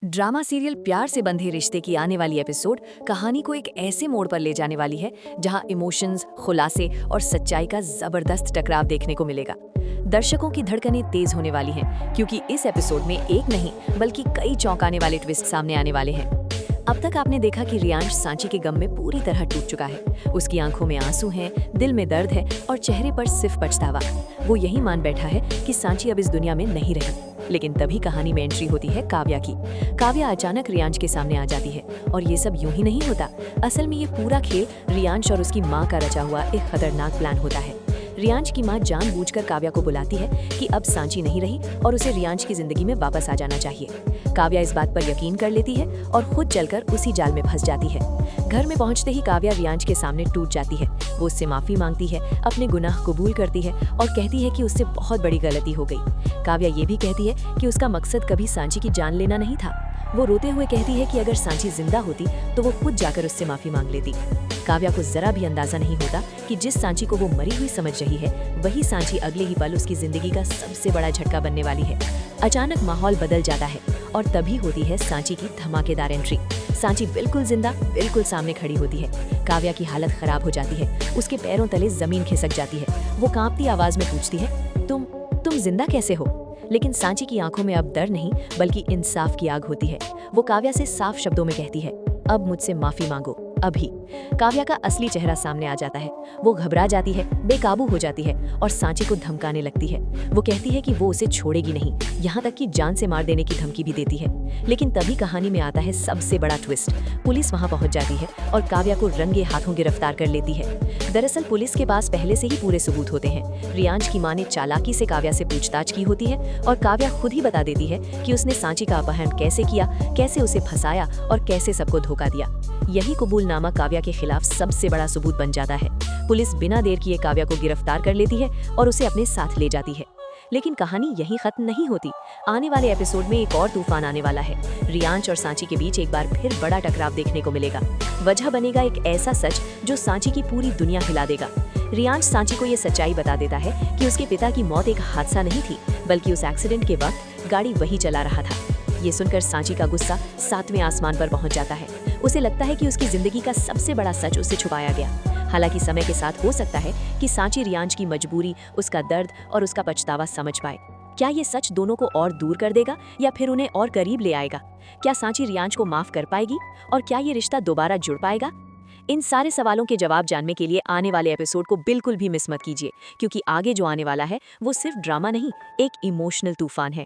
Drama serial प्यार से बंधे रिश्ते की आने वाली एपिसोड कहानी को एक ऐसे मोड़ पर ले जाने वाली है जहां इमोशंस, खुलासे और सच्चाई का जबरदस्त टकराव देखने को मिलेगा। दर्शकों की धड़कनें तेज होने वाली हैं क्योंकि इस एपिसोड में एक नहीं बल्कि कई चौंकाने वाले ट्विस्ट सामने आने वाले हैं। अब तक आपने देखा कि रियांश सांची के गम में पूरी तरह टूट चुका है। उसकी आंखों में आंसू हैं, दिल में दर्द है और चेहरे पर सिर्फ पछतावा। वो यही मान बैठा है कि सांची अब इस दुनिया में नहीं रही। लेकिन तभी कहानी में एंट्री होती है काव्या की। काव्या अचानक रियांश के सामने आ जाती है और ये सब यूं ही नहीं होता। असल में ये पूरा खेल रियांश और उसकी माँ का रचा हुआ एक खतरनाक प्लान होता है। रियांश की माँ जानबूझकर काव्या को बुलाती है कि अब सांची नहीं रही और उसे रियांश की जिंदगी में वापस आ जाना चाहिए। काव्या इस बात पर यकीन कर लेती है और खुद चलकर उसी जाल में फंस जाती है। घर में पहुंचते ही काव्या रियांश के सामने टूट जाती है। वो उससे माफी मांगती है, अपने गुनाह कबूल करती है और कहती है कि उससे बहुत बड़ी गलती हो गई। काव्या ये भी कहती है कि उसका मकसद कभी सांची की जान लेना नहीं था। वो रोते हुए कहती है कि अगर सांची जिंदा होती तो वो खुद जाकर उससे माफी मांग लेती। काव्या को जरा भी अंदाजा नहीं होता कि जिस सांची को वो मरी हुई समझ रही है, वही सांची अगले ही पल उसकी जिंदगी का सबसे बड़ा झटका बनने वाली है। अचानक माहौल बदल जाता है और तभी होती है सांची की धमाकेदार एंट्री। सांची बिल्कुल जिंदा, बिल्कुल सामने खड़ी होती है। काव्या की हालत खराब हो जाती है, उसके पैरों तले जमीन खिसक जाती है। वो कांपती आवाज में पूछती है, तुम जिंदा कैसे हो? लेकिन सांची की आंखों में अब डर नहीं बल्कि इंसाफ की आग होती है। वो काव्या से साफ शब्दों में कहती है, अब मुझसे माफी मांगो, अभी। काव्या का असली चेहरा सामने आ जाता है। वो घबरा जाती है, बेकाबू हो जाती है और सांची को धमकाने लगती है। वो कहती है कि वो उसे छोड़ेगी नहीं, यहाँ तक कि जान से मार देने की धमकी भी देती है। लेकिन तभी कहानी में आता है सबसे बड़ा ट्विस्ट। पुलिस वहाँ पहुँच जाती है और काव्या को रंगे हाथों गिरफ्तार कर लेती है। दरअसल पुलिस के पास पहले से ही पूरे सबूत होते हैं। रियांश की माँ ने चालाकी से काव्या से पूछताछ की होती है और काव्या खुद ही बता देती है कि उसने सांची का अपहरण कैसे किया, कैसे उसे फंसाया और कैसे सबको धोखा दिया। यही कबूलनामा काव्या के खिलाफ सबसे बड़ा सबूत बन जाता है। पुलिस बिना देर किए काव्या को गिरफ्तार कर लेती है और उसे अपने साथ ले जाती है। लेकिन कहानी यहीं खत्म नहीं होती। आने वाले एपिसोड में एक और तूफान आने वाला है। रियांश और सांची के बीच एक बार फिर बड़ा टकराव देखने को मिलेगा। वजह बनेगा एक ऐसा सच जो सांची की पूरी दुनिया हिला देगा। रियांश सांची को ये सच्चाई बता देता है कि उसके पिता की मौत एक हादसा नहीं थी, बल्कि उस एक्सीडेंट के वक्त गाड़ी वही चला रहा था। ये सुनकर सांची का गुस्सा 7वें आसमान पर पहुंच जाता है। उसे लगता है कि उसकी जिंदगी का सबसे बड़ा सच उससे छुपाया गया। हालांकि समय के साथ हो सकता है कि सांची रियांश की मजबूरी, उसका दर्द और उसका पछतावा समझ पाए। क्या ये सच दोनों को और दूर कर देगा या फिर उन्हें और करीब ले आएगा? क्या सांची रियांश को माफ कर पाएगी और क्या ये रिश्ता दोबारा जुड़ पाएगा? इन सारे सवालों के जवाब जानने के लिए आने वाले एपिसोड को बिल्कुल भी मिस मत कीजिए, क्योंकि आगे जो आने वाला है वो सिर्फ ड्रामा नहीं, एक इमोशनल तूफान है।